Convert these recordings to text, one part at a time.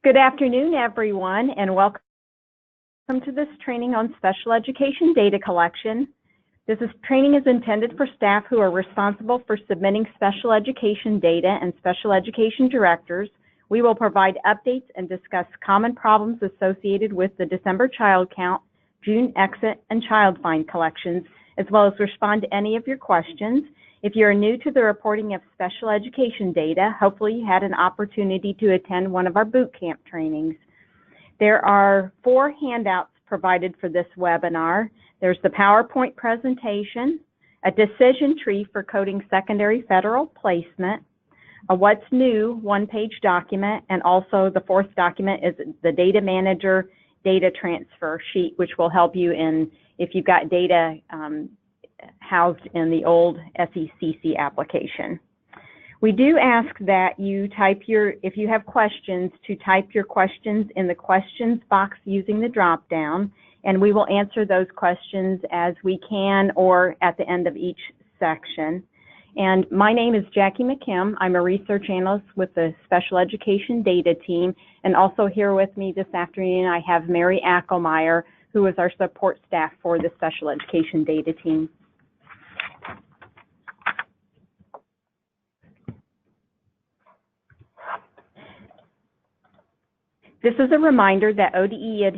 Good afternoon, everyone, and welcome to this training on special education data collection. This training is intended for staff who are responsible for submitting special education data and special education directors. We will provide updates and discuss common problems associated with the December child count, June exit, and child find collections, as well as respond to any of your questions. If you're new to the reporting of special education data, hopefully you had an opportunity to attend one of our boot camp trainings. There are 4 handouts provided for this webinar. There's the PowerPoint presentation, a decision tree for coding secondary federal placement, a what's new 1-page document, and also the 4th document is the data manager data transfer sheet, which will help you in if you've got data housed in the old SECC application. We do ask that you type if you have questions, to type your questions in the questions box using the drop down, and we will answer those questions as we can or at the end of each section. And my name is Jackie McKim. I'm a research analyst with the Special Education Data Team, and also here with me this afternoon I have Mary Ackelmeyer, who is our support staff for the Special Education Data Team. This is a reminder that ODE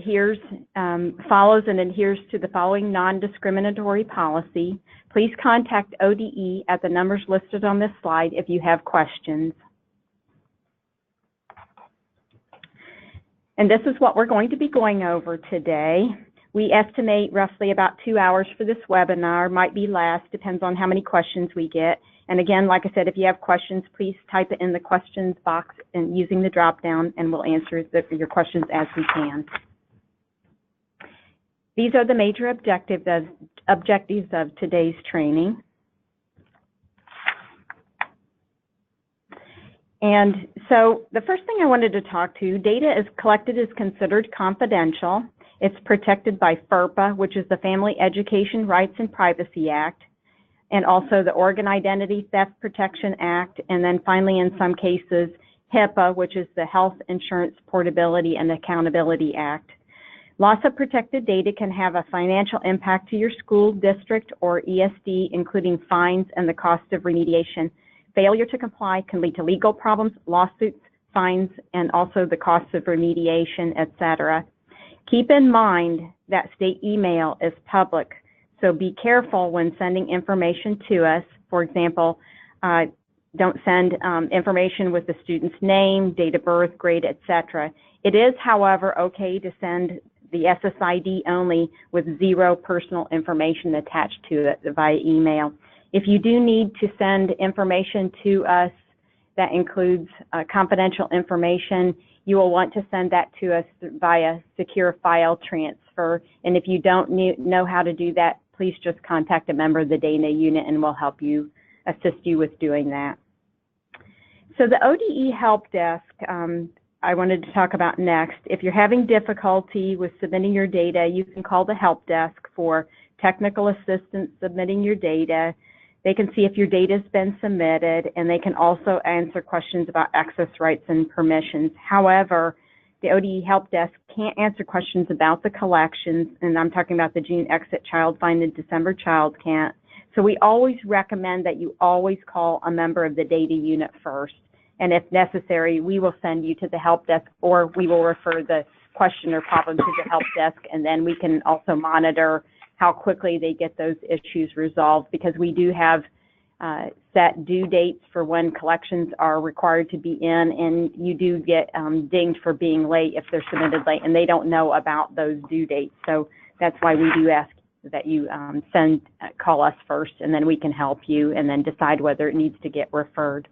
follows and adheres to the following non-discriminatory policy. Please contact ODE at the numbers listed on this slide if you have questions. And this is what we're going to be going over today. We estimate roughly about 2 hours for this webinar, might be less, depends on how many questions we get. And again, like I said, if you have questions, please type it in the questions box and using the drop down, and we'll answer your questions as we can. These are the major objectives of today's training. And so the first thing I wanted to talk to, data is collected is considered confidential. It's protected by FERPA, which is the Family Education Rights and Privacy Act, and also the Oregon Identity Theft Protection Act, and then finally in some cases HIPAA, which is the Health Insurance Portability and Accountability Act. Loss of protected data can have a financial impact to your school, district, or ESD, including fines and the cost of remediation. Failure to comply can lead to legal problems, lawsuits, fines, and also the cost of remediation, etc. Keep in mind that state email is public, so be careful when sending information to us. For example, don't send information with the student's name, date of birth, grade, etc. It is, however, okay to send the SSID only with 0 personal information attached to it via email. If you do need to send information to us that includes confidential information, you will want to send that to us via secure file transfer. And if you don't know how to do that, please just contact a member of the data unit and we'll help you, assist you with doing that. So the ODE help desk, I wanted to talk about next. If you're having difficulty with submitting your data, you can call the help desk for technical assistance submitting your data. They can see if your data has been submitted, and they can also answer questions about access rights and permissions. However, the ODE help desk can't answer questions about the collections, and I'm talking about the June exit child find and December child count. So we always recommend that you always call a member of the data unit first. And if necessary, we will send you to the help desk, or we will refer the question or problem to the help desk, and then we can also monitor how quickly they get those issues resolved, because we do have set due dates for when collections are required to be in, and you do get dinged for being late if they're submitted late, and they don't know about those due dates. So that's why we do ask that you call us first, and then we can help you and then decide whether it needs to get referred.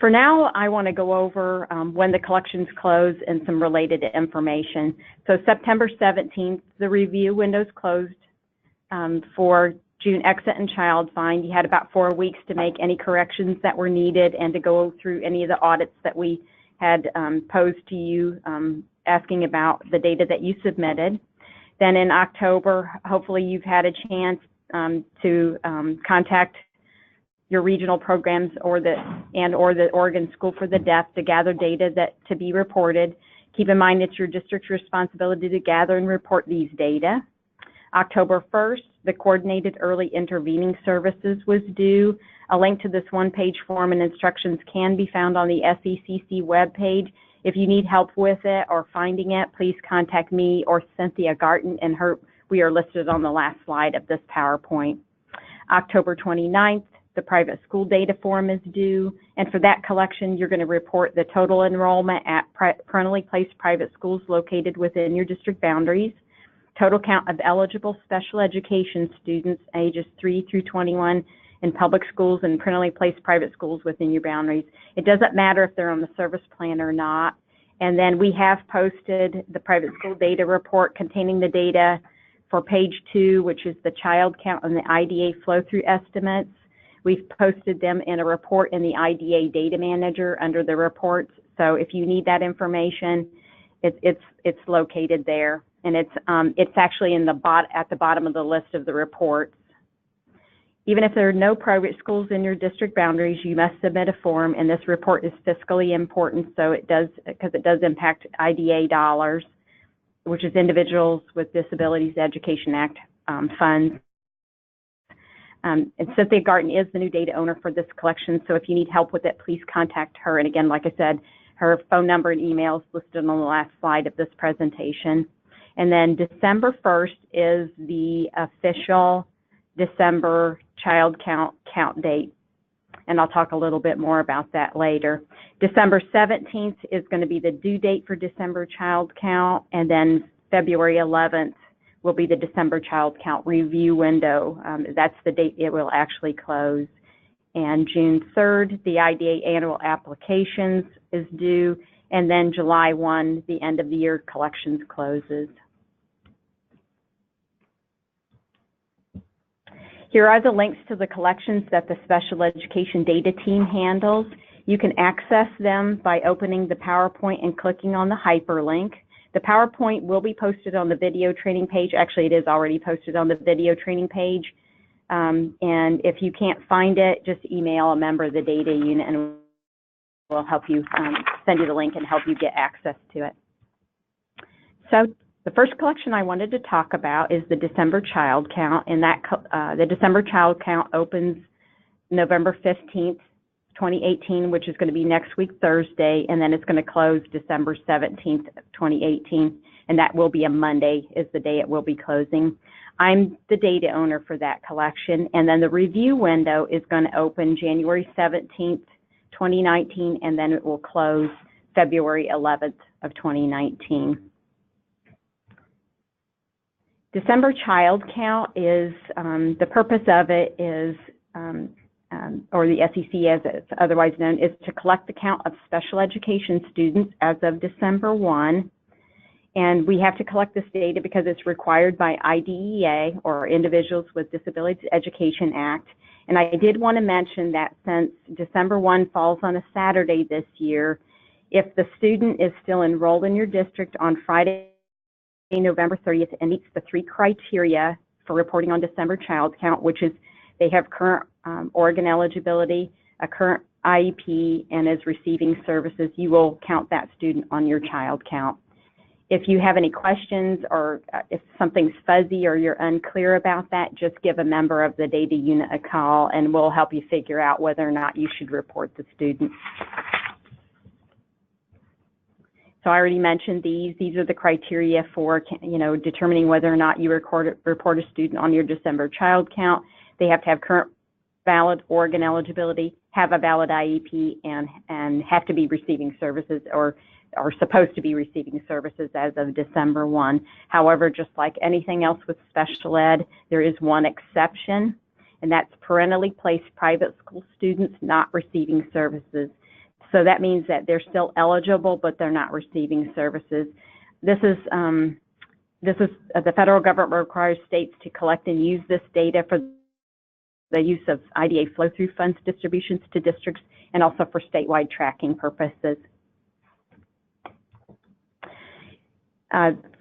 For now, I want to go over when the collections close and some related information. So September 17th, the review window's closed for June exit and child find. You had about 4 weeks to make any corrections that were needed and to go through any of the audits that we had posed to you, asking about the data that you submitted. Then in October, hopefully you've had a chance to contact your regional programs or the Oregon School for the Deaf to gather data to be reported. Keep in mind it's your district's responsibility to gather and report these data. October 1st, the Coordinated Early Intervening Services was due. A link to this one-page form and instructions can be found on the SECC webpage. If you need help with it or finding it, please contact me or Cynthia Garten, and we are listed on the last slide of this PowerPoint. October 29th, the private school data form is due, and for that collection, you're going to report the total enrollment at parentally placed private schools located within your district boundaries, total count of eligible special education students ages 3 through 21 in public schools and parentally placed private schools within your boundaries. It doesn't matter if they're on the service plan or not. And then we have posted the private school data report containing the data for page 2, which is the child count and the IDA flow-through estimates. We've posted them in a report in the IDA Data Manager under the reports. So if you need that information, it's located there, and it's actually at the bottom of the list of the reports. Even if there are no private schools in your district boundaries, you must submit a form, and this report is fiscally important, so because it does impact IDA dollars, which is Individuals with Disabilities Education Act funds. And Cynthia Garten is the new data owner for this collection, so if you need help with it, please contact her. And again, like I said, her phone number and email is listed on the last slide of this presentation. And then December 1st is the official December child count date, and I'll talk a little bit more about that later. December 17th is going to be the due date for December child count, and then February 11th will be the December child count review window. That's the date it will actually close. And June 3rd, the IDA annual applications is due, and then July 1, the end of the year collections closes. Here are the links to the collections that the special education data team handles. You can access them by opening the PowerPoint and clicking on the hyperlink. The PowerPoint will be posted on the video training page. Actually, it is already posted on the video training page. And if you can't find it, just email a member of the data unit and we'll help you send you the link and help you get access to it. So the first collection I wanted to talk about is the December child count, and the December child count opens November 15th, 2018, which is going to be next week, Thursday, and then it's going to close December 17th, 2018, and that will be a Monday is the day it will be closing. I'm the data owner for that collection, and then the review window is going to open January 17th, 2019, and then it will close February 11th of 2019. December child count is, the purpose of it is, or the SECC as it's otherwise known, is to collect the count of special education students as of December 1. And we have to collect this data because it's required by IDEA, or Individuals with Disabilities Education Act. And I did want to mention that since December 1 falls on a Saturday this year, if the student is still enrolled in your district on Friday, November 30th, and meets the 3 criteria for reporting on December child count, which is they have current Oregon eligibility, a current IEP, and is receiving services, you will count that student on your child count. If you have any questions or if something's fuzzy or you're unclear about that, just give a member of the data unit a call and we'll help you figure out whether or not you should report the student. So I already mentioned these. These are the criteria for, determining whether or not you report a student on your December child count. They have to have current valid Oregon eligibility, have a valid IEP, and have to be receiving services or are supposed to be receiving services as of December 1. However, just like anything else with special ed, there is one exception, and that's parentally placed private school students not receiving services. So that means that they're still eligible, but they're not receiving services. This is the federal government requires states to collect and use this data for the use of IDA flow-through funds distributions to districts and also for statewide tracking purposes.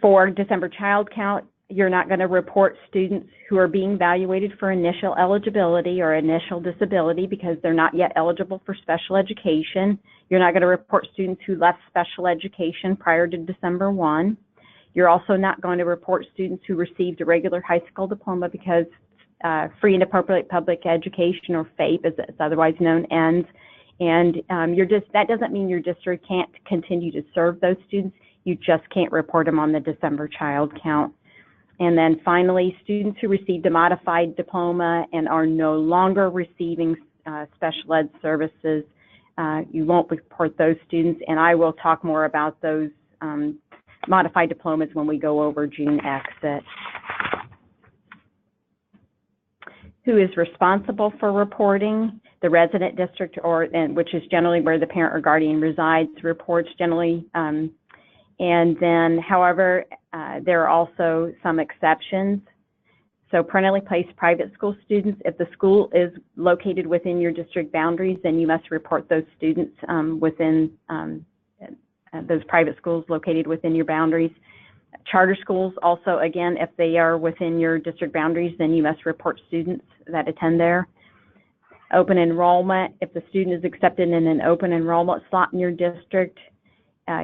For December child count, You're not going to report students who are being evaluated for initial eligibility or initial disability because they're not yet eligible for special education. You're not going to report students who left special education prior to December 1. You're also not going to report students who received a regular high school diploma because free and appropriate public education, or FAPE as it's otherwise known, ends. And that doesn't mean your district can't continue to serve those students. You just can't report them on the December child count. And then finally, students who received a modified diploma and are no longer receiving special ed services, you won't report those students. And I will talk more about those modified diplomas when we go over June exit. Who is responsible for reporting? The resident district, which is generally where the parent or guardian resides, reports generally. And then, however, there are also some exceptions. So parentally placed private school students, if the school is located within your district boundaries, then you must report those students within those private schools located within your boundaries. Charter schools also, again, if they are within your district boundaries, then you must report students that attend there. Open enrollment, if the student is accepted in an open enrollment slot in your district,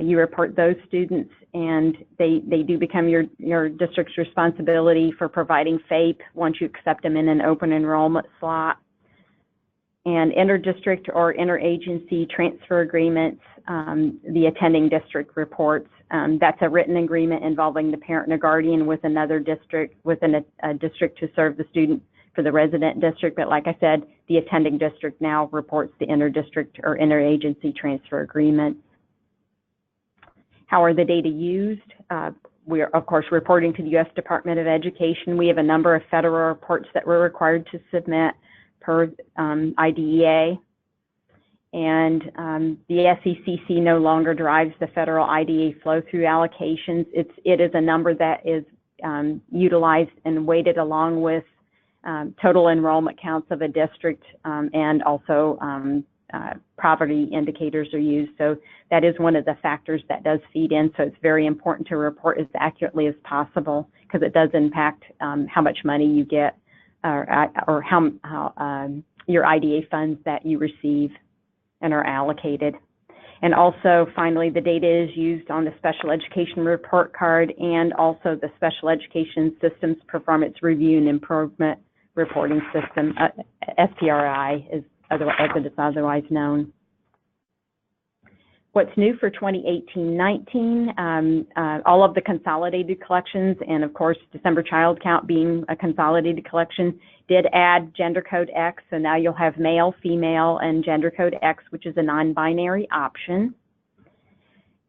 you report those students, and they do become your district's responsibility for providing FAPE once you accept them in an open enrollment slot. And inter-district or interagency transfer agreements, the attending district reports. That's a written agreement involving the parent and a guardian with another district, within a district to serve the student for the resident district. But like I said, the attending district now reports the inter-district or interagency transfer agreement. How are the data used? We are, of course, reporting to the U.S. Department of Education. We have a number of federal reports that we're required to submit per IDEA. And the SECC no longer drives the federal IDEA flow-through allocations. It is a number that is utilized and weighted along with total enrollment counts of a district, and also poverty indicators are used. So that is one of the factors that does feed in. So it's very important to report as accurately as possible, because it does impact how much money you get, or how your IDEA funds that you receive and are allocated. And also, finally, the data is used on the Special Education Report Card and also the Special Education Systems Performance Review and Improvement Reporting System, SPRI, as it is otherwise known. What's new for 2018-19, all of the consolidated collections, and of course December child count being a consolidated collection, did add gender code X, so now you'll have male, female, and gender code X, which is a non-binary option.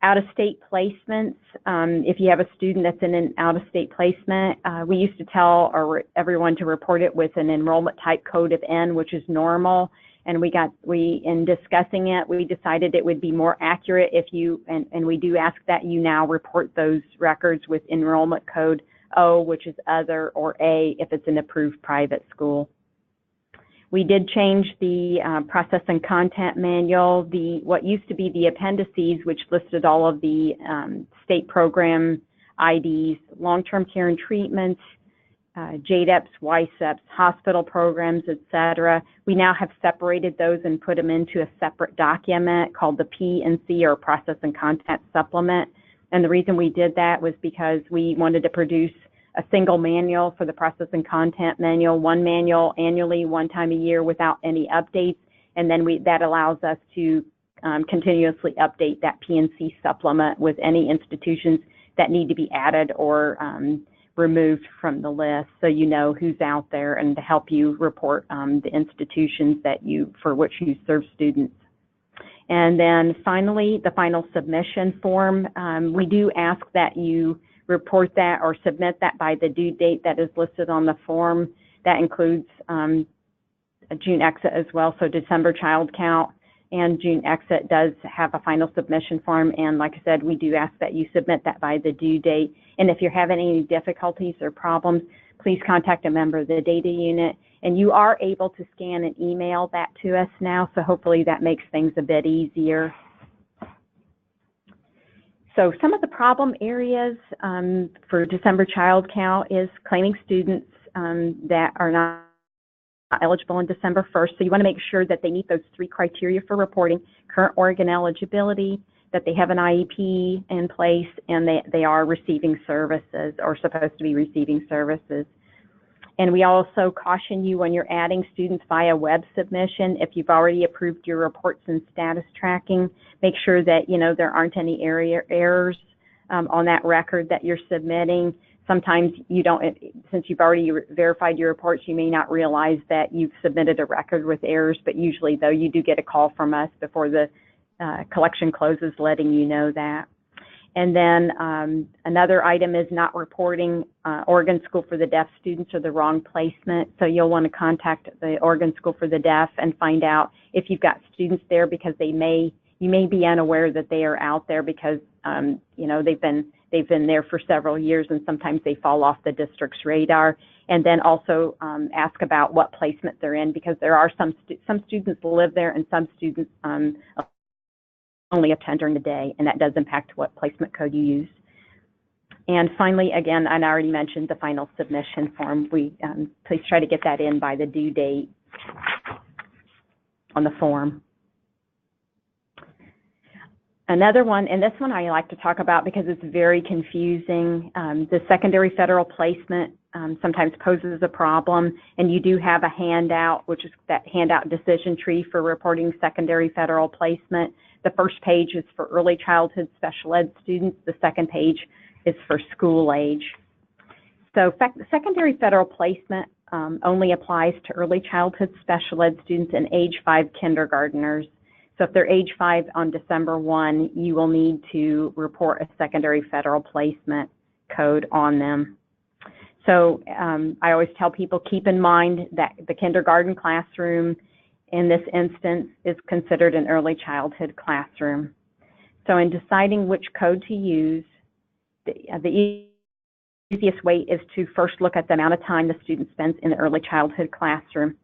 Out-of-state placements, if you have a student that's in an out-of-state placement, we used to tell everyone to report it with an enrollment type code of N, which is normal. And in discussing it, we decided it would be more accurate if you, and we do ask that you now report those records with enrollment code O, which is other, or A if it's an approved private school. We did change the process and content manual. What used to be the appendices, which listed all of the state program IDs, long-term care and treatments, JDEPs, YSEPs, hospital programs, etc. We now have separated those and put them into a separate document called the P&C, or Process and Content Supplement. And the reason we did that was because we wanted to produce a single manual for the Process and Content Manual, one manual annually, one time a year without any updates. And then that allows us to continuously update that P&C supplement with any institutions that need to be added or removed from the list, so you know who's out there, and to help you report the institutions for which you serve students. And then finally, the final submission form. We do ask that you report that or submit that by the due date that is listed on the form. That includes June exit as well, so December child count and June exit does have a final submission form, and like I said, we do ask that you submit that by the due date. And if you're having any difficulties or problems, please contact a member of the data unit. And you are able to scan and email that to us now, so hopefully that makes things a bit easier. So some of the problem areas for December child count is claiming students that are not eligible on December 1st. So you want to make sure that they meet those 3 criteria for reporting: current Oregon eligibility, that they have an IEP in place, and they are receiving services or supposed to be receiving services. And we also caution you when you're adding students via web submission, if you've already approved your reports and status tracking, make sure that there aren't any errors on that record that you're submitting. Sometimes you don't, since you've already verified your reports, you may not realize that you've submitted a record with errors, but usually though you do get a call from us before the collection closes letting you know that. And then another item is not reporting Oregon School for the Deaf students or the wrong placement. So you'll want to contact the Oregon School for the Deaf and find out if you've got students there, because you may be unaware that they are out there because they've been there for several years, and sometimes they fall off the district's radar. And then also ask about what placement they're in, because there are some students live there and some students only attend during the day, and that does impact what placement code you use. And finally, again, I already mentioned the final submission form. Please try to get that in by the due date on the form. Another one, and this one I like to talk about because it's very confusing, the secondary federal placement sometimes poses a problem, and you do have a handout, which is that handout decision tree for reporting secondary federal placement. The first page is for early childhood special ed students. The second page is for school age. So secondary federal placement only applies to early childhood special ed students and age 5 kindergartners. So if they're age 5 on December 1, you will need to report a secondary federal placement code on them. So I always tell people, keep in mind that the kindergarten classroom in this instance is considered an early childhood classroom. So in deciding which code to use, the easiest way is to first look at the amount of time the student spends in the early childhood classroom.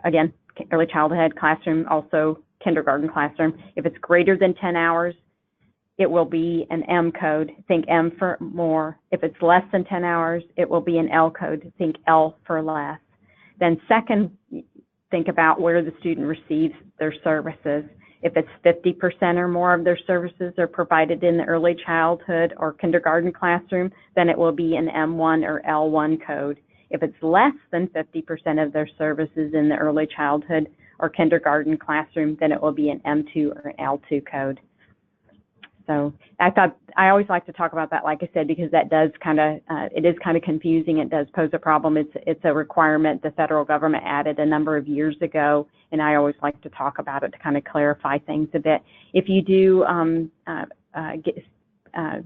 Again, early childhood classroom, also kindergarten classroom. If it's greater than 10 hours, it will be an M code. Think M for more. If it's less than 10 hours, it will be an L code. Think L for less. Then second, think about where the student receives their services. If it's 50% or more of their services are provided in the early childhood or kindergarten classroom, then it will be an M1 or L1 code. If it's less than 50% of their services in the early childhood or kindergarten classroom, then it will be an M2 or an L2 code. So I always like to talk about that, like I said, because that does it is kind of confusing. It does pose a problem. It's a requirement the federal government added a number of years ago, and I always like to talk about it to kind of clarify things a bit. If you do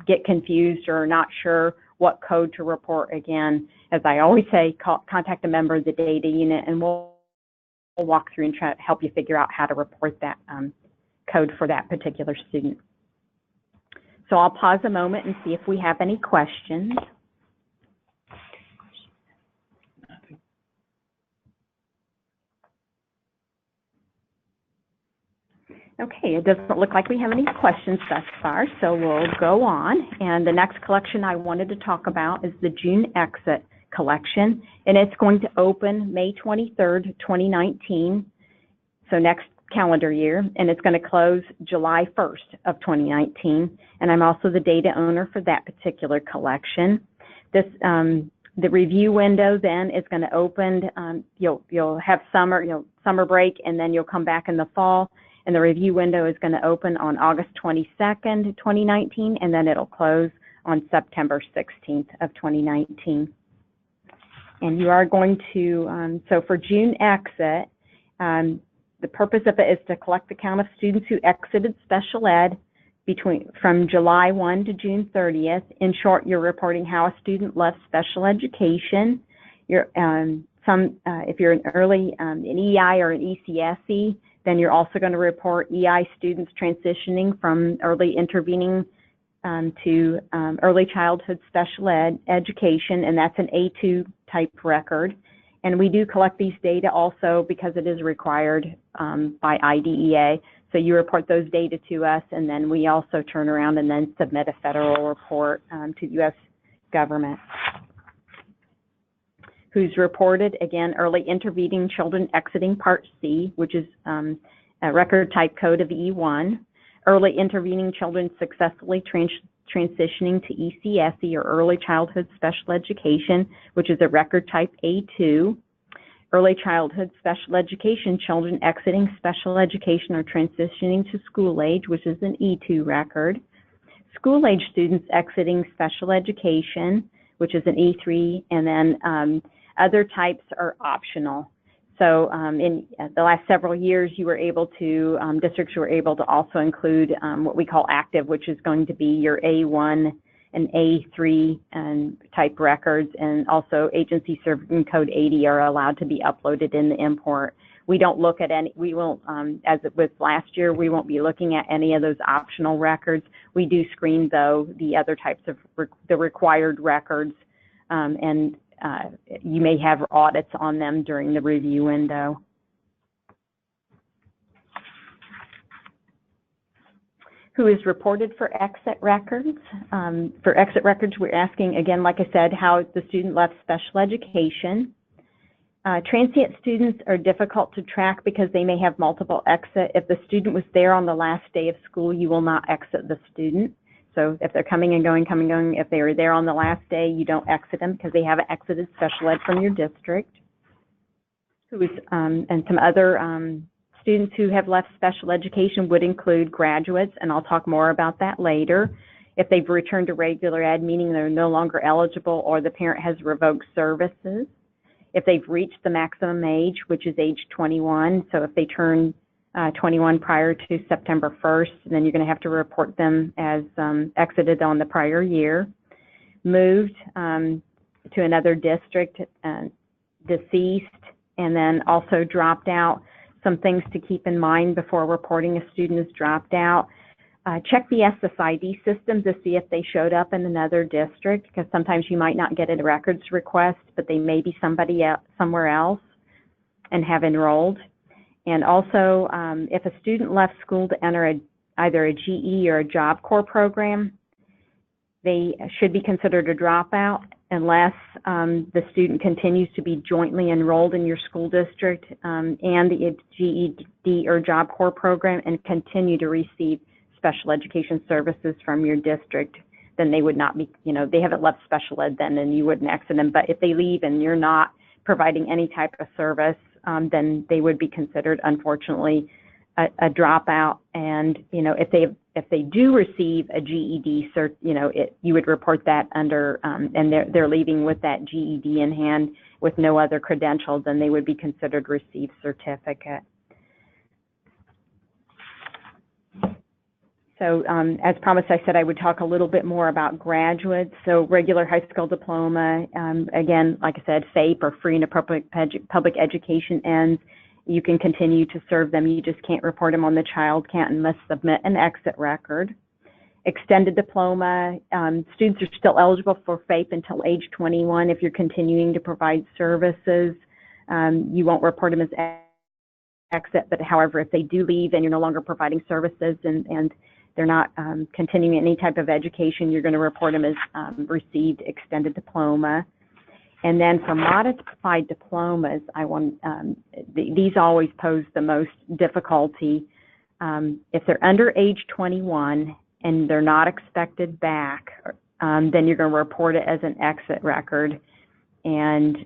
get confused or not sure what code to report, again, as I always say, contact a member of the data unit, and we'll walk through and try to help you figure out how to report that code for that particular student. So I'll pause a moment and see if we have any questions. Okay, it doesn't look like we have any questions thus far, so we'll go on. And the next collection I wanted to talk about is the June exit collection, and it's going to open May 23rd, 2019, so next calendar year, and it's going to close July 1st of 2019, and I'm also the data owner for that particular collection. This the review window then is going to open. You'll have summer break, and then you'll come back in the fall, and the review window is going to open on August 22nd, 2019, and then it'll close on September 16th of 2019. And you are going to so for June exit. The purpose of it is to collect the count of students who exited special ed from July 1 to June 30th. In short, you're reporting how a student left special education. If you're an early an EI or an ECSE, then you're also going to report EI students transitioning from early intervening to early childhood special ed education, and that's an A2 type record. And we do collect these data also because it is required by IDEA. So you report those data to us, and then we also turn around and then submit a federal report to the U.S. government. Who's reported? Again, early intervening children exiting Part C, which is a record type code of E1. Early intervening children successfully transitioning to ECSE, or early childhood special education, which is a record type A2. Early childhood special education children exiting special education or transitioning to school age, which is an E2 record. School age students exiting special education, which is an E3, and then other types are optional. So in the last several years, you were able to, districts were able to also include what we call active, which is going to be your A1 and A3 type records, and also agency serving code 80 are allowed to be uploaded in the import. We don't look at any, we won't, as it was last year, we won't be looking at any of those optional records. We do screen, though, the other types of the required records, and you may have audits on them during the review window. Who is reported for exit records? For exit records, we're asking, again, like I said, how the student left special education. Transient students are difficult to track because they may have multiple exits. If the student was there on the last day of school, you will not exit the student. So if they're coming and going, if they were there on the last day, you don't exit them because they haven't exited special ed from your district. And some other students who have left special education would include graduates, and I'll talk more about that later. If they've returned to regular ed, meaning they're no longer eligible or the parent has revoked services. If they've reached the maximum age, which is age 21, so if they turn 21 prior to September 1st, then you're going to have to report them as exited on the prior year. Moved to another district, deceased, and then also dropped out. Some things to keep in mind before reporting a student is dropped out. Check the SSID system to see if they showed up in another district, because sometimes you might not get a records request, but they may be somebody else, somewhere else and have enrolled. And also, if a student left school to enter either a GE or a Job Corps program, they should be considered a dropout unless the student continues to be jointly enrolled in your school district and the GED or Job Corps program and continue to receive special education services from your district. Then they would not be, they haven't left special ed then, and you wouldn't exit them. But if they leave and you're not providing any type of service, then they would be considered, unfortunately, a dropout. And if they do receive a GED cert, you would report that under, and they're leaving with that GED in hand with no other credentials, then they would be considered received certificate. So as promised, I said I would talk a little bit more about graduates. So regular high school diploma, again, like I said, FAPE or free and appropriate public education ends. You can continue to serve them. You just can't report them on the child count and must submit an exit record. Extended diploma, students are still eligible for FAPE until age 21 if you're continuing to provide services. You won't report them as exit, but however, if they do leave and you're no longer providing services and they're not continuing any type of education, you're going to report them as received extended diploma. And then for modified diplomas, these always pose the most difficulty. If they're under age 21 and they're not expected back, then you're going to report it as an exit record. And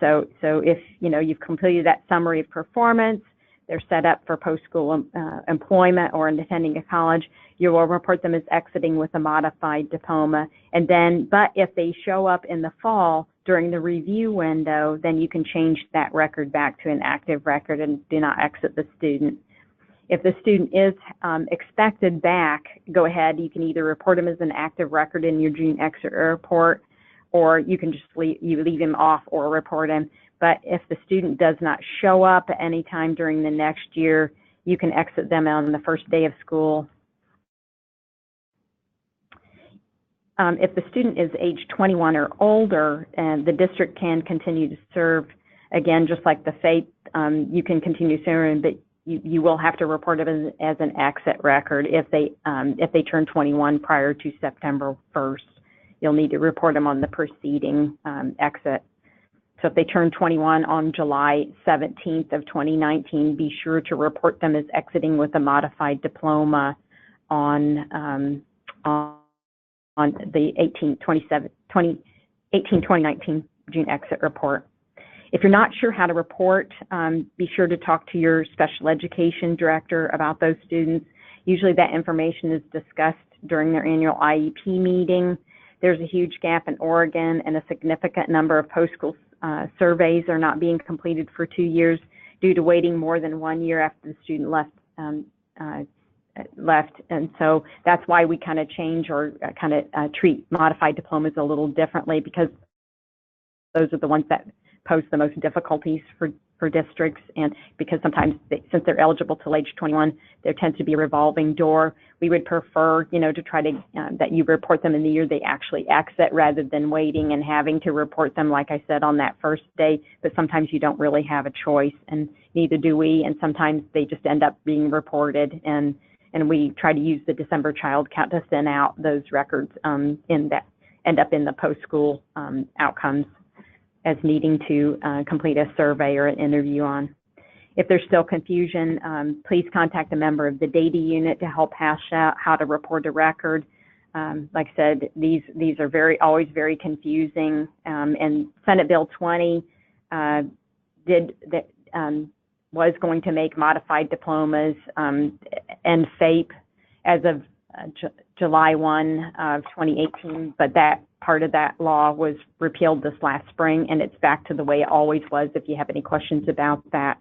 so if you've completed that summary of performance, they're set up for post-school employment or in attending a college, you will report them as exiting with a modified diploma. And then, but if they show up in the fall during the review window, then you can change that record back to an active record and do not exit the student. If the student is expected back, go ahead. You can either report them as an active record in your June exit report, or you can just leave him off or report him. But if the student does not show up at any time during the next year, you can exit them on the first day of school. If the student is age 21 or older, and the district can continue to serve, again, just like the FAPE, you can continue serving, but you will have to report them as an exit record if they turn 21 prior to September 1st. You'll need to report them on the preceding exit. So if they turn 21 on July 17th of 2019, be sure to report them as exiting with a modified diploma on the 2019 June exit report. If you're not sure how to report, be sure to talk to your special education director about those students. Usually that information is discussed during their annual IEP meeting. There's a huge gap in Oregon, and a significant number of post-school surveys are not being completed for 2 years due to waiting more than 1 year after the student left. And so that's why we kind of change or treat modified diplomas a little differently, because those are the ones that pose the most difficulties for districts, and because sometimes since they're eligible till age 21, there tends to be a revolving door. We would prefer, to try to that you report them in the year they actually exit, rather than waiting and having to report them, like I said, on that first day. But sometimes you don't really have a choice, and neither do we. And sometimes they just end up being reported, and we try to use the December child count to send out those records that end up in the post-school outcomes as needing to complete a survey or an interview on. If there's still confusion, please contact a member of the data unit to help hash out how to report a record. Like I said, these are always very confusing. And Senate Bill 20 was going to make modified diplomas and FAPE as of July 1 of 2018, but that part of that law was repealed this last spring, and it's back to the way it always was. If you have any questions about that,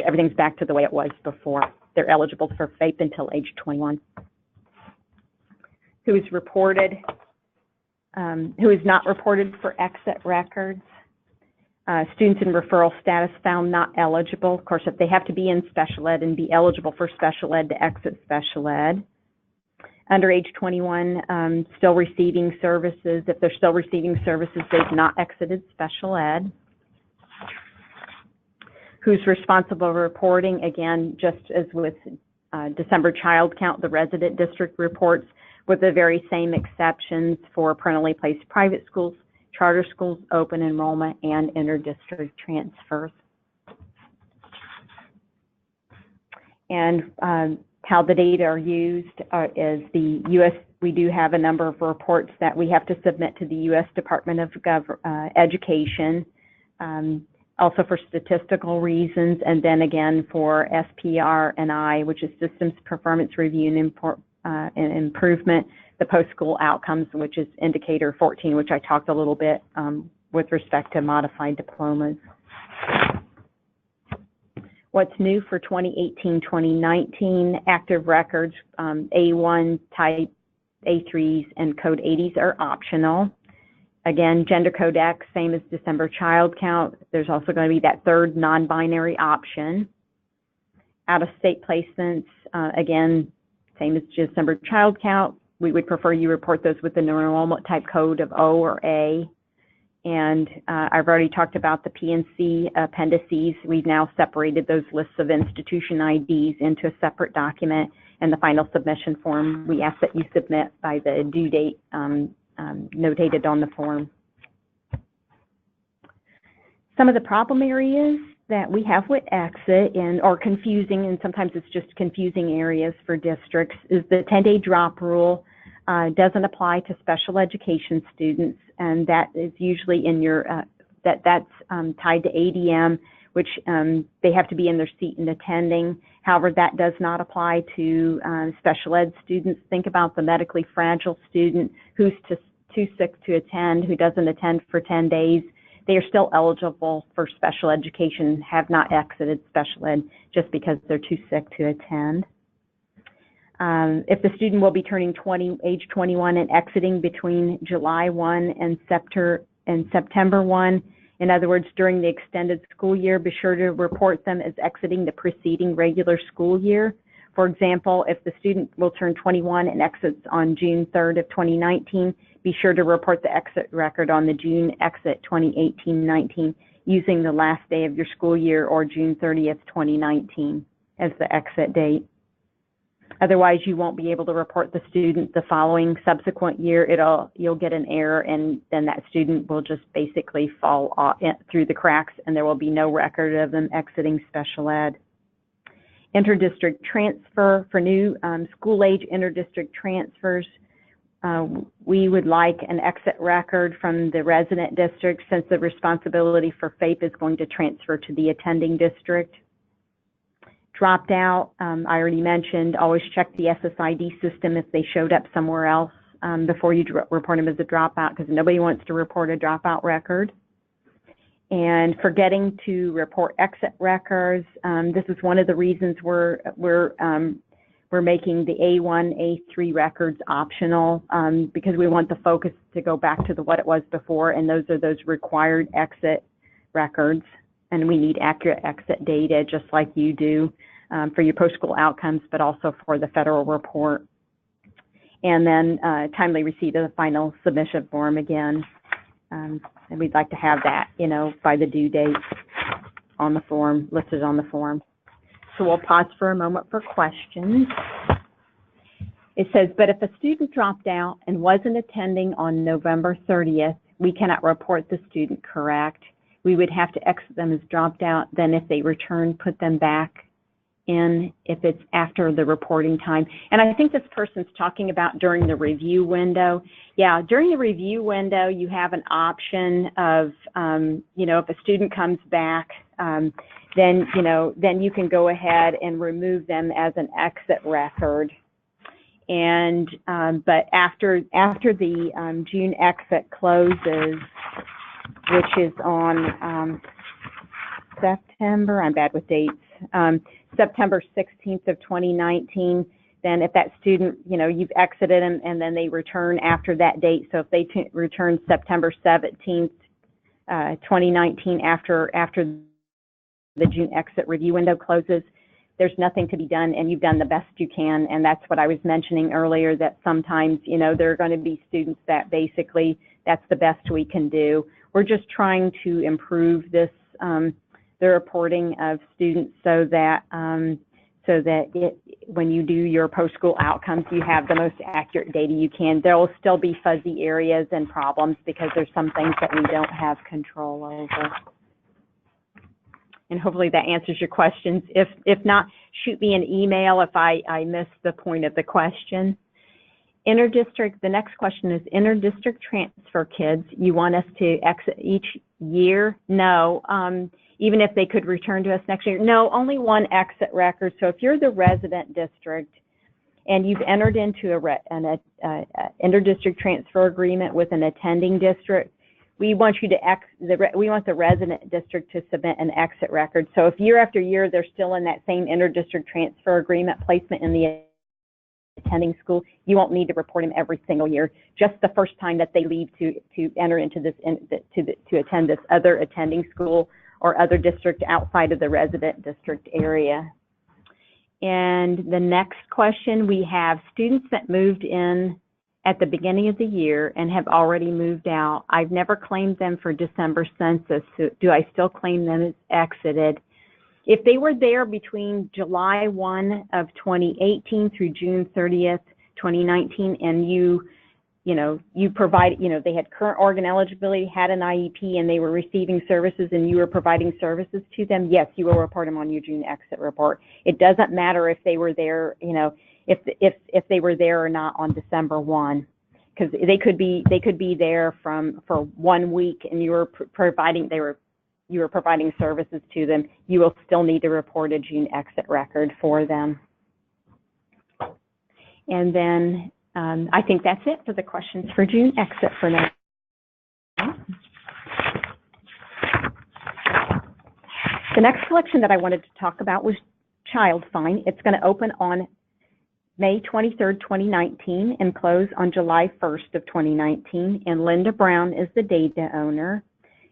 everything's back to the way it was before. They're eligible for FAPE until age 21. Who is not reported for exit records? Students in referral status found not eligible. Of course, if they have to be in special ed and be eligible for special ed to exit special ed. Under age 21, still receiving services. If they're still receiving services, they've not exited special ed. Who's responsible for reporting? Again, just as with December child count, the resident district reports, with the very same exceptions for parentally placed private schools, charter schools, open enrollment, and inter-district transfers. And how the data are used is the U.S. We do have a number of reports that we have to submit to the U.S. Department of Education, also for statistical reasons, and then again for SPR&I, which is Systems Performance Review and Improvement, the post-school outcomes, which is indicator 14, which I talked a little bit with respect to modified diplomas. What's new for 2018-2019, active records, A1, type A3s, and code 80s are optional. Again, gender code X, same as December child count. There's also going to be that third non-binary option. Out-of-state placements, again, same as December child count. We would prefer you report those with the enrollment type code of O or A. And I've already talked about the P&C appendices. We've now separated those lists of institution IDs into a separate document, and the final submission form we ask that you submit by the due date notated on the form. Some of the problem areas that we have with exit or confusing, and sometimes it's just confusing areas for districts, is the 10-day drop rule. Doesn't apply to special education students, and that is usually in your that's tied to ADM, which they have to be in their seat and attending. However, that does not apply to special ed students. Think about the medically fragile student who's too sick to attend, who doesn't attend for 10 days. They are still eligible for special education, have not exited special ed just because they're too sick to attend. If the student will be turning age 21 and exiting between July 1 and September 1, in other words, during the extended school year, be sure to report them as exiting the preceding regular school year. For example, if the student will turn 21 and exits on June 3rd of 2019, be sure to report the exit record on the June exit 2018-19. using the last day of your school year or June 30th, 2019 as the exit date. Otherwise, you won't be able to report the student the following subsequent year. You'll get an error, and then that student will just basically fall off through the cracks, and there will be no record of them exiting special ed. Interdistrict transfer for new school-age interdistrict transfers. We would like an exit record from the resident district, since the responsibility for FAPE is going to transfer to the attending district. Dropped out, I already mentioned, always check the SSID system if they showed up somewhere else before you report them as a dropout, because nobody wants to report a dropout record. And forgetting to report exit records. This is one of the reasons we're making the A1, A3 records optional, because we want the focus to go back to what it was before, and those are those required exit records. And we need accurate exit data, just like you do for your post-school outcomes, but also for the federal report. And then timely receipt of the final submission form again. And we'd like to have that, by the due date on the form, listed on the form. So we'll pause for a moment for questions. It says, but if a student dropped out and wasn't attending on November 30th, we cannot report the student, correct? We would have to exit them as dropped out. Then if they return, put them back in if it's after the reporting time. And I think this person's talking about during the review window. Yeah, during the review window, you have an option of, if a student comes back, then you can go ahead and remove them as an exit record. And but after the June exit closes, which is on September, I'm bad with dates, September 16th of 2019, then if that student, you've exited them and then they return after that date. So if they return September 17th, 2019, after the June exit review window closes, there's nothing to be done, and you've done the best you can. And that's what I was mentioning earlier, that sometimes, there are going to be students that basically that's the best we can do. We're just trying to improve this, the reporting of students, so that when you do your post-school outcomes, you have the most accurate data you can. There will still be fuzzy areas and problems because there's some things that we don't have control over. And hopefully that answers your questions. If not, shoot me an email if I missed the point of the question. Interdistrict, the next question is interdistrict transfer kids. You want us to exit each year? No. Even if they could return to us next year? No, only one exit record. So if you're the resident district and you've entered into an interdistrict transfer agreement with an attending district, we want the resident district to submit an exit record. So if year after year they're still in that same interdistrict transfer agreement placement in the attending school, you won't need to report them every single year. Just the first time that they leave to enter into this to attend this other attending school or other district outside of the resident district area. And the next question, we have students that moved in at the beginning of the year and have already moved out. I've never claimed them for December census. So do I still claim them as exited? If they were there between July 1 of 2018 through June 30th, 2019, and you provide, they had current organ eligibility, had an IEP, and they were receiving services, and you were providing services to them, yes, you will report them on your June exit report. It doesn't matter if they were there, if they were there or not on December 1, because they could be there for 1 week, and you were providing services to them. You will still need to report a June exit record for them. And then I think that's it for the questions for June exit for now. The next selection that I wanted to talk about was child fine. It's going to open on May 23rd, 2019 and close on July 1st of 2019. And Linda Brown is the data owner.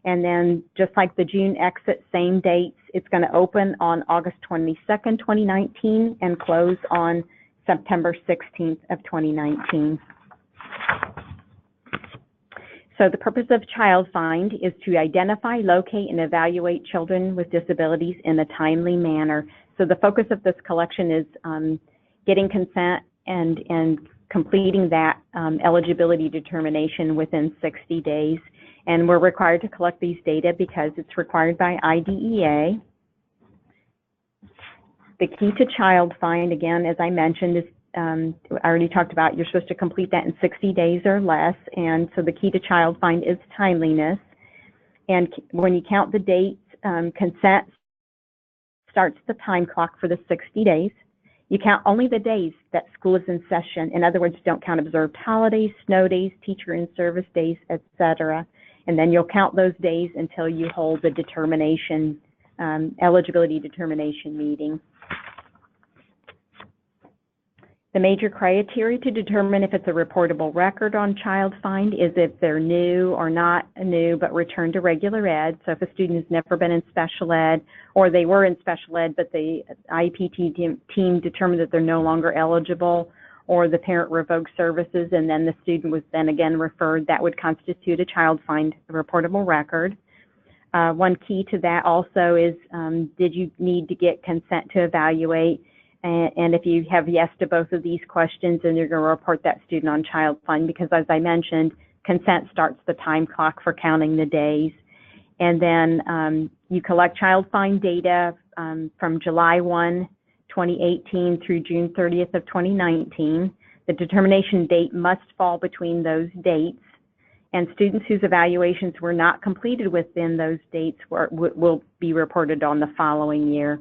And then just like the June exit, same dates, it's going to open on August 22nd, 2019 and close on September 16th of 2019. So the purpose of Child Find is to identify, locate, and evaluate children with disabilities in a timely manner. So the focus of this collection is getting consent and completing that eligibility determination within 60 days. And we're required to collect these data because it's required by IDEA. The key to Child Find, again, as I mentioned, is I already talked about, you're supposed to complete that in 60 days or less, and so the key to Child Find is timeliness. And when you count the dates, consent starts the time clock for the 60 days. You count only the days that school is in session. In other words, don't count observed holidays, snow days, teacher in service days, etc. And then you'll count those days until you hold the determination, eligibility determination meeting. The major criteria to determine if it's a reportable record on Child Find is if they're new or not new but returned to regular ed. So if a student has never been in special ed, or they were in special ed but the IEP team determined that they're no longer eligible, or the parent revoked services and then the student was then again referred, that would constitute a Child Find reportable record. One key to that also is, did you need to get consent to evaluate? And if you have yes to both of these questions, then you're going to report that student on Child Find, because as I mentioned, consent starts the time clock for counting the days. And then you collect Child Find data from July 1, 2018 through June 30th of 2019. The determination date must fall between those dates, and students whose evaluations were not completed within those dates will be reported on the following year.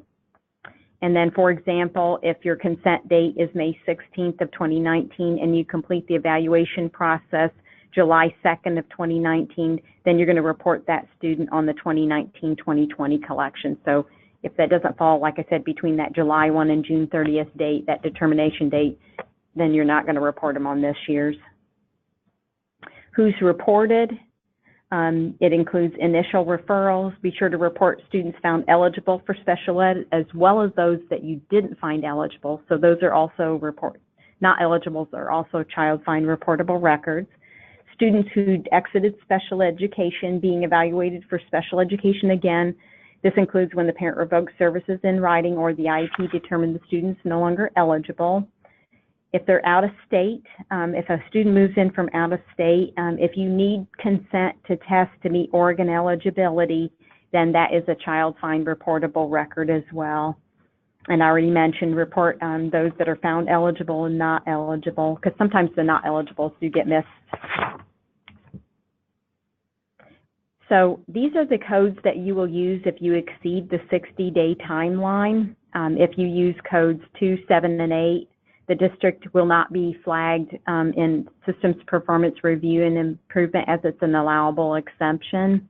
And then, for example, if your consent date is May 16th of 2019 and you complete the evaluation process July 2nd of 2019, then you're going to report that student on the 2019-2020 collection. So if that doesn't fall, like I said, between that July 1 and June 30th date, that determination date, then you're not going to report them on this year's. Who's reported? It includes initial referrals. Be sure to report students found eligible for special ed, as well as those that you didn't find eligible. So those are also not eligibles are also Child Find reportable records. Students who exited special education being evaluated for special education again. This includes when the parent revoked services in writing or the IEP determined the student's no longer eligible. If they're out of state, if a student moves in from out of state, if you need consent to test to meet Oregon eligibility, then that is a Child Find reportable record as well. And I already mentioned report those that are found eligible and not eligible, because sometimes the not eligibles do get missed. So these are the codes that you will use if you exceed the 60-day timeline. If you use codes 2, 7, and 8, the district will not be flagged in systems performance review and improvement as it's an allowable exception.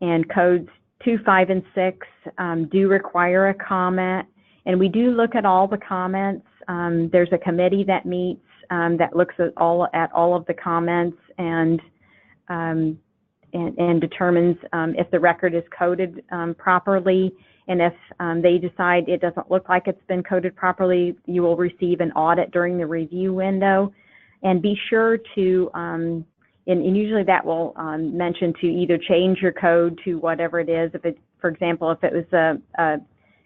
And codes 2, 5, and 6 do require a comment, and we do look at all the comments. There's a committee that meets that looks at all of the comments and determines if the record is coded properly. And if they decide it doesn't look like it's been coded properly, you will receive an audit during the review window. And be sure to, and usually that will mention to either change your code to whatever it is. If it, for example, if it was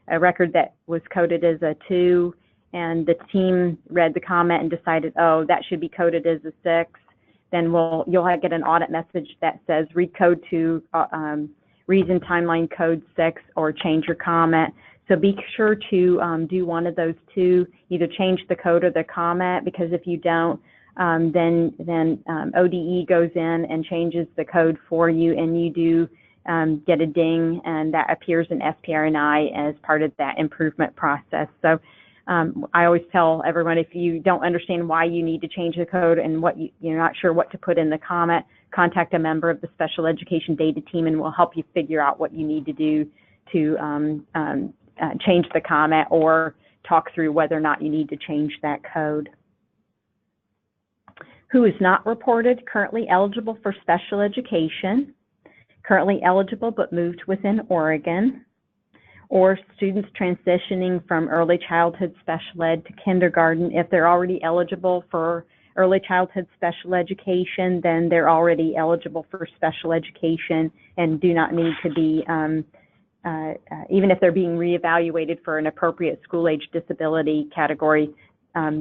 a record that was coded as a 2 and the team read the comment and decided, oh, that should be coded as a 6, then you'll get an audit message that says recode to reason timeline code 6 or change your comment. So be sure to do one of those two, either change the code or the comment, because if you don't, then ODE goes in and changes the code for you, and you do get a ding, and that appears in SPR&I as part of that improvement process. So I always tell everyone, if you don't understand why you need to change the code and you're not sure what to put in the comment, contact a member of the special education data team, and we'll help you figure out what you need to do to change the comment or talk through whether or not you need to change that code. Who is not reported? Currently eligible for special education, currently eligible but moved within Oregon, or students transitioning from early childhood special ed to kindergarten. If they're already eligible for early childhood special education, then they're already eligible for special education and do not need to be, even if they're being reevaluated for an appropriate school-age disability category,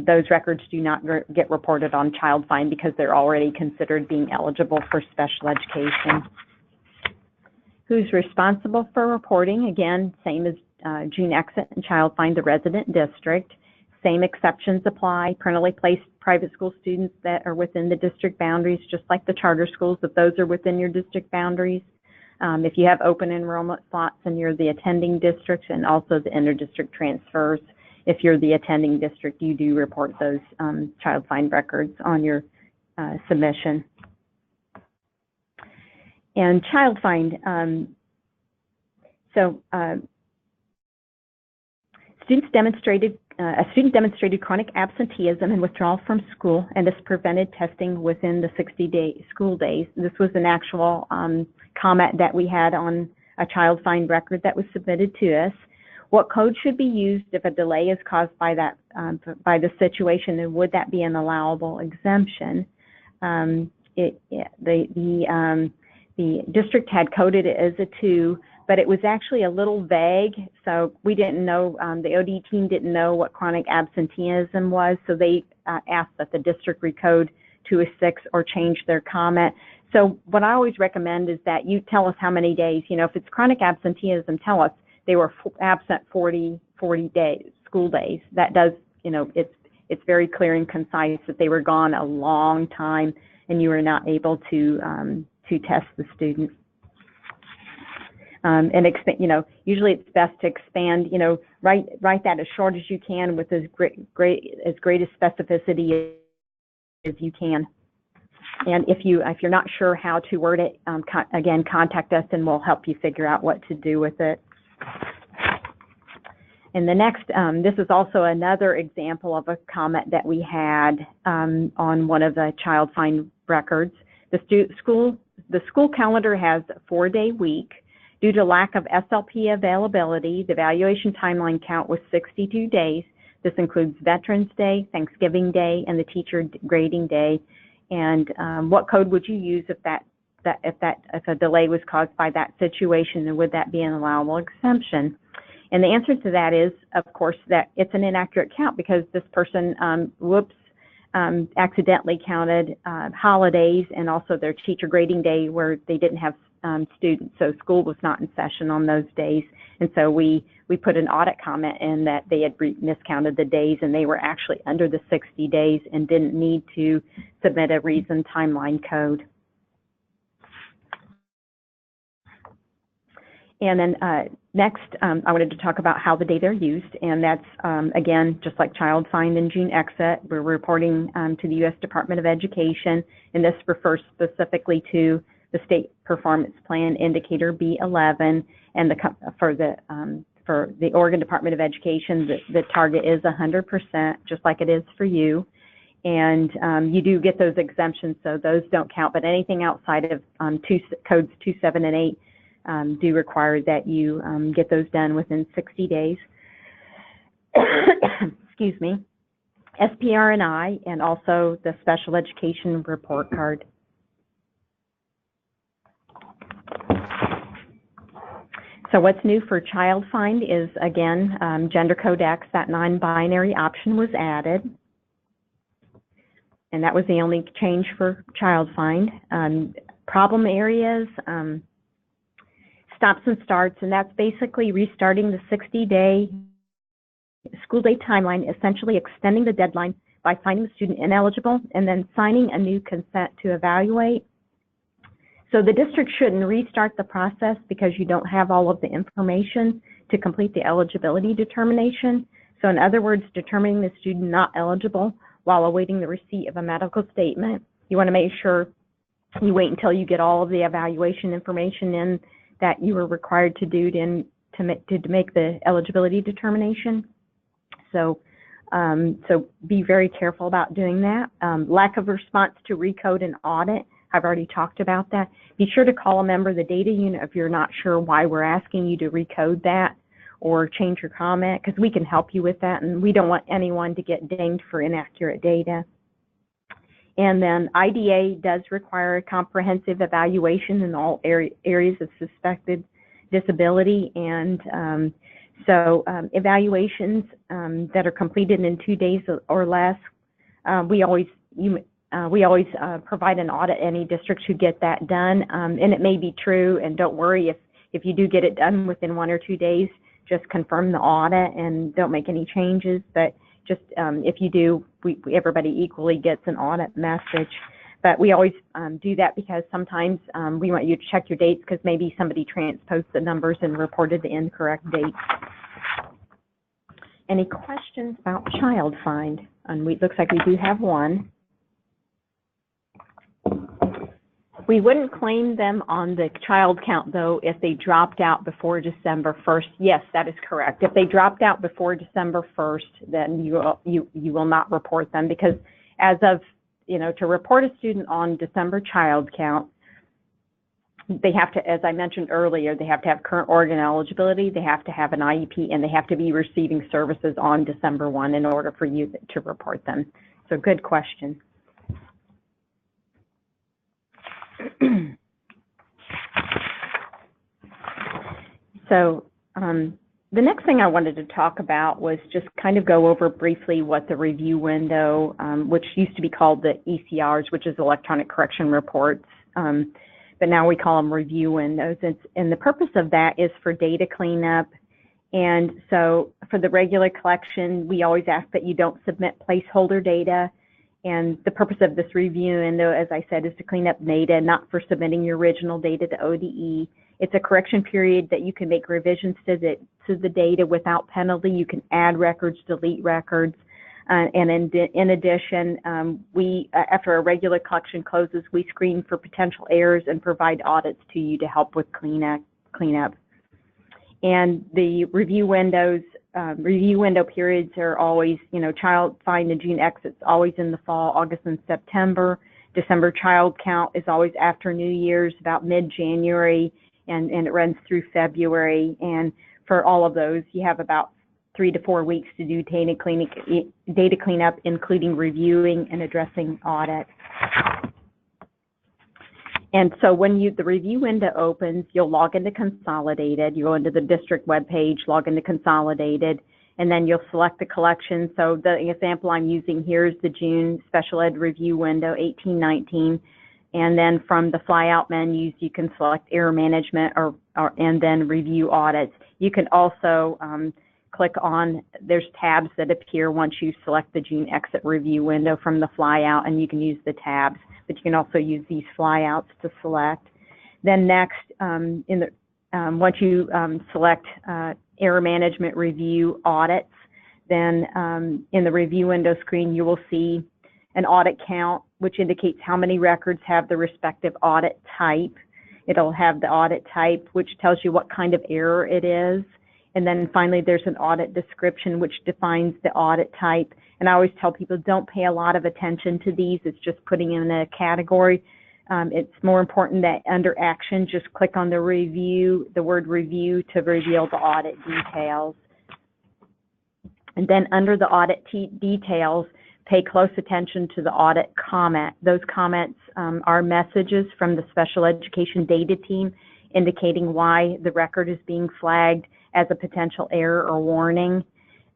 those records do not get reported on child find because they're already considered being eligible for special education. Who's responsible for reporting? Again, same as June exit and child find, the resident district. Same exceptions apply. Parentally placed private school students that are within the district boundaries, just like the charter schools, if those are within your district boundaries. If you have open enrollment slots and you're the attending district, and also the inter-district transfers, if you're the attending district, you do report those child find records on your submission. And child find, a student demonstrated chronic absenteeism and withdrawal from school, and this prevented testing within the 60-day school days. This was an actual comment that we had on a child find record that was submitted to us. What code should be used if a delay is caused by that by the situation, and would that be an allowable exemption? The district had coded it as a 2, but it was actually a little vague, so we didn't know, the OD team didn't know what chronic absenteeism was, so they asked that the district recode to a 6 or change their comment. So what I always recommend is that you tell us how many days. You know, if it's chronic absenteeism, tell us they were absent 40 days, school days. That does, you know, it's very clear and concise that they were gone a long time and you were not able to test the student. And expand, you know, usually it's best to expand, you know, write that as short as you can with as great a specificity as you can. And if you're not sure how to word it, again, contact us and we'll help you figure out what to do with it. And the next, this is also another example of a comment that we had on one of the child find records. The school calendar has a 4-day week. Due to lack of SLP availability, the evaluation timeline count was 62 days. This includes Veterans Day, Thanksgiving Day, and the teacher grading day. And what code would you use if a delay was caused by that situation, and would that be an allowable exemption? And the answer to that is, of course, that it's an inaccurate count because this person, accidentally counted holidays and also their teacher grading day where they didn't have students, so school was not in session on those days, and so we put an audit comment in that they had miscounted the days and they were actually under the 60 days and didn't need to submit a reason timeline code. And then next, I wanted to talk about how the data are used, and that's, again, just like child find and June exit, we're reporting to the U.S. Department of Education, and this refers specifically to the State Performance Plan Indicator B11, and for the Oregon Department of Education, the target is 100%, just like it is for you. And you do get those exemptions, so those don't count, but anything outside of codes 2, 7, and 8 do require that you get those done within 60 days. Excuse me. SPR&I, and also the Special Education Report Card. So what's new for child find is, again, gender codex, that non-binary option was added. And that was the only change for child find. Problem areas, stops and starts, and that's basically restarting the 60-day school day timeline, essentially extending the deadline by finding the student ineligible and then signing a new consent to evaluate. So the district shouldn't restart the process because you don't have all of the information to complete the eligibility determination. So in other words, determining the student not eligible while awaiting the receipt of a medical statement. You want to make sure you wait until you get all of the evaluation information in that you were required to do to make the eligibility determination. So, so be very careful about doing that. Lack of response to recode and audit. I've already talked about that. Be sure to call a member of the data unit if you're not sure why we're asking you to recode that or change your comment, because we can help you with that, and we don't want anyone to get dinged for inaccurate data. And then IDA does require a comprehensive evaluation in all areas of suspected disability, and evaluations that are completed in 2 days or less, we always provide an audit any districts who get that done, and it may be true, and don't worry if you do get it done within 1 or 2 days, just confirm the audit and don't make any changes. But just if you do, everybody equally gets an audit message. But we always do that because sometimes we want you to check your dates because maybe somebody transposed the numbers and reported the incorrect date. Any questions about child find? And it looks like we do have one. We wouldn't claim them on the child count, though, if they dropped out before December 1st. Yes, that is correct. If they dropped out before December 1st, then you will not report them, because as of, to report a student on December child count, they have to, as I mentioned earlier, they have to have current organ eligibility, they have to have an IEP, and they have to be receiving services on December 1 in order for you to report them. So good question. So the next thing I wanted to talk about was just kind of go over briefly what the review window, which used to be called the ECRs, which is electronic correction reports, but now we call them review windows. And the purpose of that is for data cleanup. And so for the regular collection, we always ask that you don't submit placeholder data. And the purpose of this review window, as I said, is to clean up data, not for submitting your original data to ODE. It's a correction period that you can make revisions to the data without penalty. You can add records, delete records. And in addition, after a regular collection closes, we screen for potential errors and provide audits to you to help with cleanup. And the review window periods are always, child find and June exits always in the fall, August and September. December child count is always after New Year's, about mid-January, and it runs through February. And for all of those, you have about 3 to 4 weeks to do data cleanup, including reviewing and addressing audits. And so when the review window opens, you'll log into Consolidated. You go into the district webpage, log into Consolidated, and then you'll select the collection. So the example I'm using here is the June Special Ed review window, 18-19. And then from the flyout menus, you can select error management and then review audits. You can also click on, there's tabs that appear once you select the June exit review window from the flyout, and you can use the tabs, but you can also use these flyouts to select. Then next, once you select error management review audits, then in the review window screen, you will see an audit count, which indicates how many records have the respective audit type. It'll have the audit type, which tells you what kind of error it is. And then finally, there's an audit description, which defines the audit type. And I always tell people, don't pay a lot of attention to these. It's just putting in a category. It's more important that under action, just click on the word review to reveal the audit details. And then under the audit details, pay close attention to the audit comment. Those comments are messages from the special education data team indicating why the record is being flagged as a potential error or warning.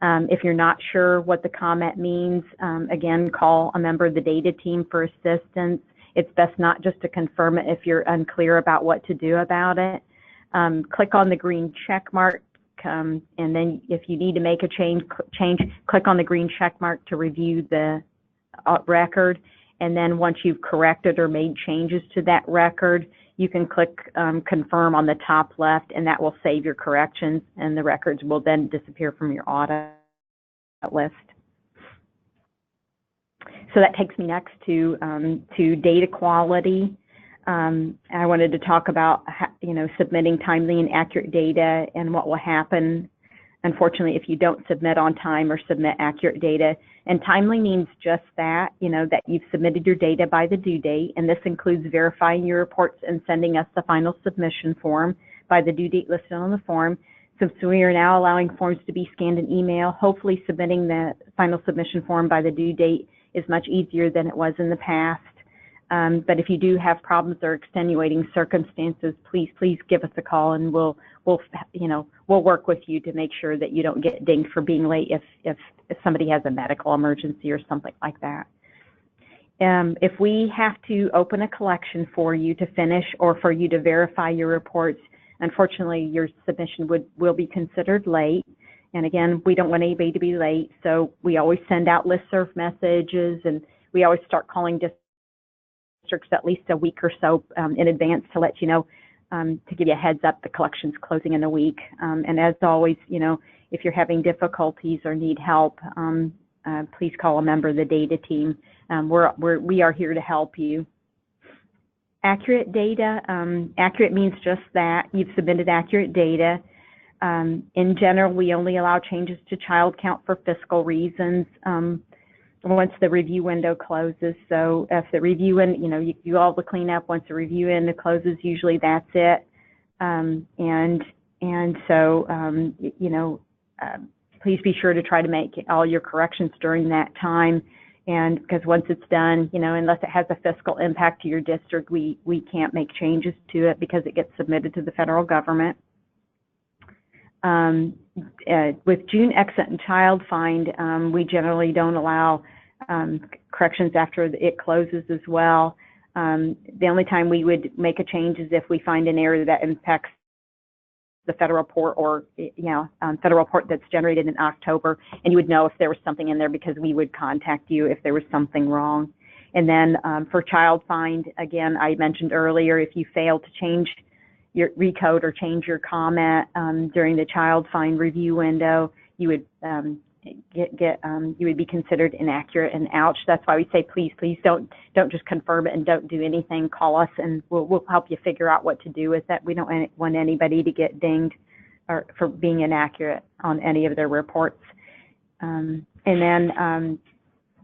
If you're not sure what the comment means, again, call a member of the data team for assistance. It's best not just to confirm it if you're unclear about what to do about it. Click on the green check mark, and then if you need to make a change, click on the green check mark to review the record. And then once you've corrected or made changes to that record, you can click confirm on the top left, and that will save your corrections, and the records will then disappear from your audit list. So that takes me next to data quality. I wanted to talk about, submitting timely and accurate data and what will happen, unfortunately, if you don't submit on time or submit accurate data. And timely means just that, that you've submitted your data by the due date, and this includes verifying your reports and sending us the final submission form by the due date listed on the form. Since we are now allowing forms to be scanned in email, hopefully submitting the final submission form by the due date is much easier than it was in the past. But if you do have problems or extenuating circumstances, please give us a call, and we'll work with you to make sure that you don't get dinged for being late if somebody has a medical emergency or something like that. If we have to open a collection for you to finish or for you to verify your reports, unfortunately, your submission will be considered late. And again, we don't want anybody to be late, so we always send out listserv messages, and we always start calling districts at least a week or so in advance to let you know, to give you a heads up the collection's closing in a week. And as always, if you're having difficulties or need help, please call a member of the data team. We are here to help you. Accurate data. Accurate means just that. You've submitted accurate data. In general, we only allow changes to child count for fiscal reasons once the review window closes. So if the review window, you do all the cleanup. Once the review window closes, usually that's it. Please be sure to try to make all your corrections during that time. And because once it's done, unless it has a fiscal impact to your district, we can't make changes to it because it gets submitted to the federal government. With June exit and child find, we generally don't allow corrections after it closes as well. The only time we would make a change is if we find an error that impacts the federal report, or federal report that's generated in October, and you would know if there was something in there because we would contact you if there was something wrong. And then for child find, again, I mentioned earlier, if you fail to change your recode or change your comment during the child find review window, you would you would be considered inaccurate and ouch. That's why we say please don't just confirm it and don't do anything. Call us and we'll help you figure out what to do with it. We don't want anybody to get dinged or for being inaccurate on any of their reports. And then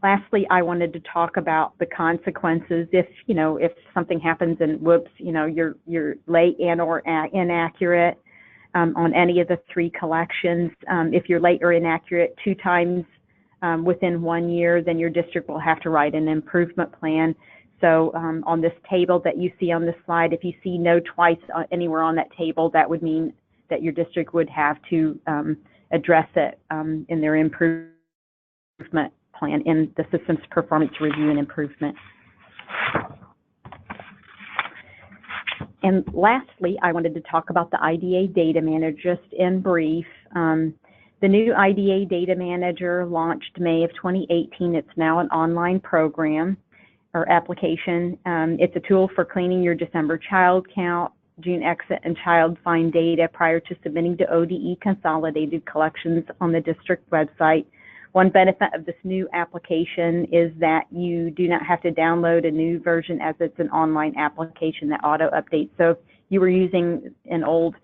lastly, I wanted to talk about the consequences if something happens and whoops, you're late and or inaccurate on any of the 3 collections. If you're late or inaccurate 2 times within 1 year, then your district will have to write an improvement plan. So on this table that you see on this slide, if you see no twice anywhere on that table, that would mean that your district would have to address it in their improvement plan in the system's performance review and improvement. And lastly, I wanted to talk about the IDA Data Manager just in brief. The new IDA Data Manager launched May of 2018. It's now an online program or application. It's a tool for cleaning your December child count, June exit, and child find data prior to submitting to ODE consolidated collections on the district website. One benefit of this new application is that you do not have to download a new version, as it's an online application that auto updates. So if you were using the old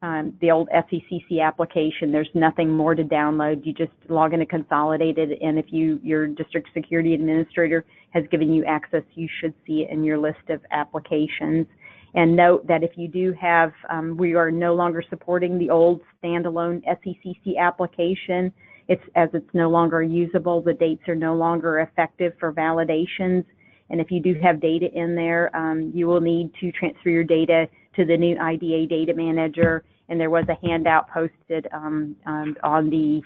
SECC application, there's nothing more to download. You just log into Consolidated, and if your district security administrator has given you access, you should see it in your list of applications. And note that if you do have, we are no longer supporting the old standalone SECC application. It's no longer usable, the dates are no longer effective for validations. And if you do have data in there, you will need to transfer your data to the new IDA Data Manager. And there was a handout posted on the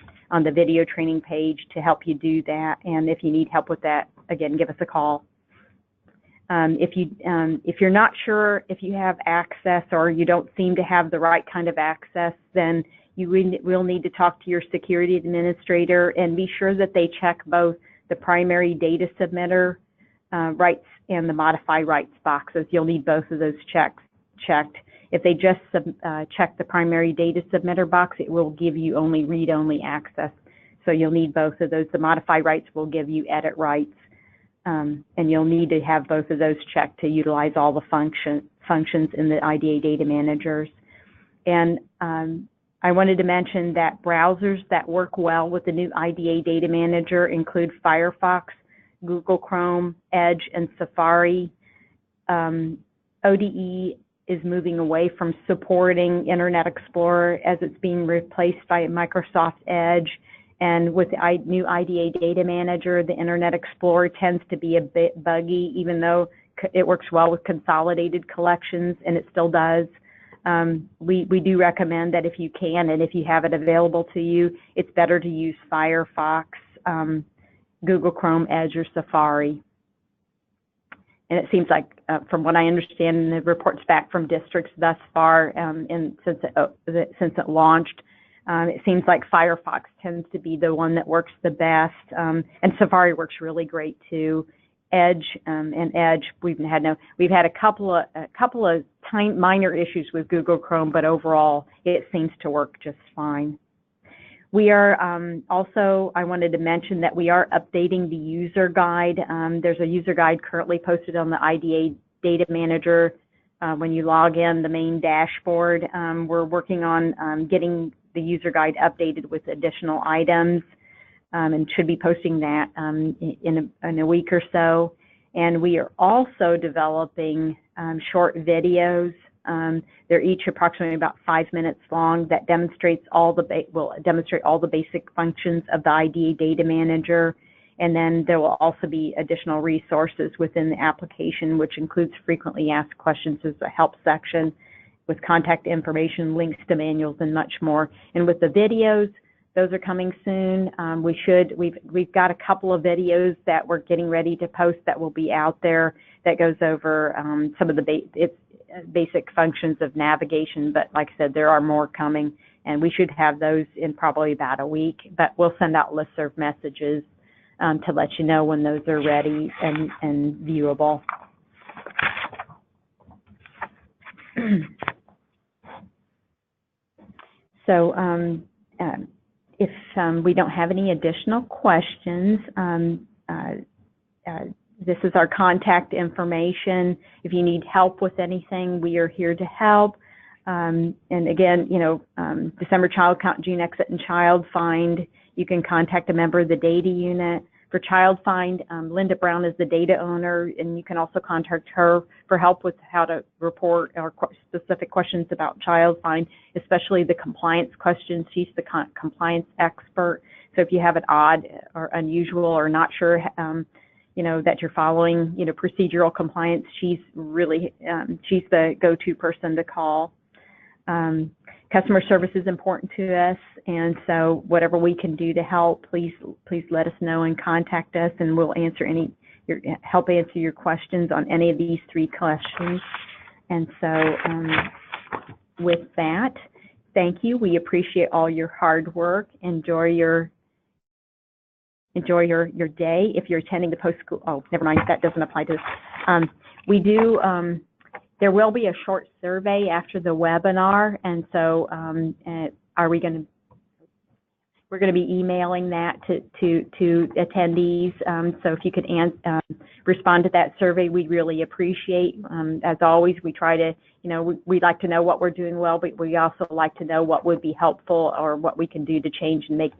video training page to help you do that. And if you need help with that, again, give us a call. If you're not sure if you have access or you don't seem to have the right kind of access, then you will need to talk to your security administrator and be sure that they check both the primary data submitter rights and the modify rights boxes. You'll need both of those checked. If they just check the primary data submitter box, it will give you only read-only access. So you'll need both of those. The modify rights will give you edit rights, and you'll need to have both of those checked to utilize all the functions in the IDA Data Managers. And I wanted to mention that browsers that work well with the new IDA Data Manager include Firefox, Google Chrome, Edge, and Safari. ODE is moving away from supporting Internet Explorer as it's being replaced by Microsoft Edge, And with the new IDA Data Manager, the Internet Explorer tends to be a bit buggy, even though it works well with consolidated collections, and it still does. We do recommend that if you can, and if you have it available to you, it's better to use Firefox, Google Chrome, Edge, or Safari. And it seems like, from what I understand in the reports back from districts thus far, since it launched, it seems like Firefox tends to be the one that works the best, and Safari works really great too. Edge we've had a couple of minor issues with Google Chrome, but overall it seems to work just fine. We are also, I wanted to mention that we are updating the user guide. There's a user guide currently posted on the IDA Data Manager. When you log in, the main dashboard, we're working on getting the user guide updated with additional items, and should be posting that in a week or so. And we are also developing short videos. They're each approximately about 5 minutes long that demonstrates will demonstrate all the basic functions of the IDA Data Manager. And then there will also be additional resources within the application, which includes frequently asked questions as a help section with contact information, links to manuals, and much more. And with the videos, those are coming soon. We've got a couple of videos that we're getting ready to post that will be out there that goes over some of the basic functions of navigation. But like I said, there are more coming, and we should have those in probably about a week. But we'll send out listserv messages to let you know when those are ready and viewable. So if we don't have any additional questions, this is our contact information. If you need help with anything, we are here to help. And again, December Child Count, June Exit, and Child Find, you can contact a member of the data unit. For Child Find, Linda Brown is the data owner, and you can also contact her for help with how to report or specific questions about Child Find, especially the compliance questions. She's the compliance expert. So if you have an odd or unusual or not sure, that you're following, procedural compliance, she's the go-to person to call. Customer service is important to us, and so whatever we can do to help, please let us know and contact us, and we'll help answer your questions on any of these 3 questions. And so with that, thank you. We appreciate all your hard work. Enjoy your day. If you're attending the post-school, never mind, that doesn't apply to us. There will be a short survey after the webinar, and so we're going to be emailing that to attendees. So if you could respond to that survey, we'd really appreciate. As always, we try to, we like to know what we're doing well, but we also like to know what would be helpful or what we can do to change and make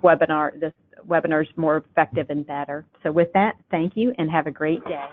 webinars more effective and better. So with that, thank you and have a great day.